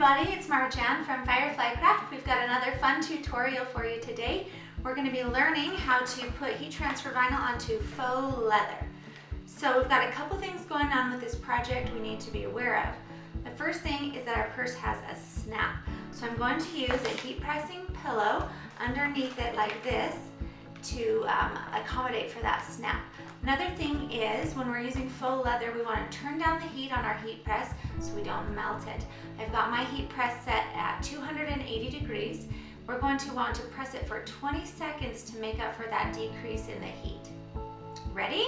everybody, it's Marjan from Firefly Craft. We've got another fun tutorial for you today. We're going to be learning how to put heat transfer vinyl onto faux leather. So we've got a couple things going on with this project we need to be aware of. The first thing is that our purse has a snap. So I'm going to use a heat pressing pillow underneath it like this to accommodate for that snap. Another thing is when we're using faux leather, we want to turn down the heat on our heat press so we don't melt it. I've got my heat press set at 280 degrees. We're going to want to press it for 20 seconds to make up for that decrease in the heat. Ready?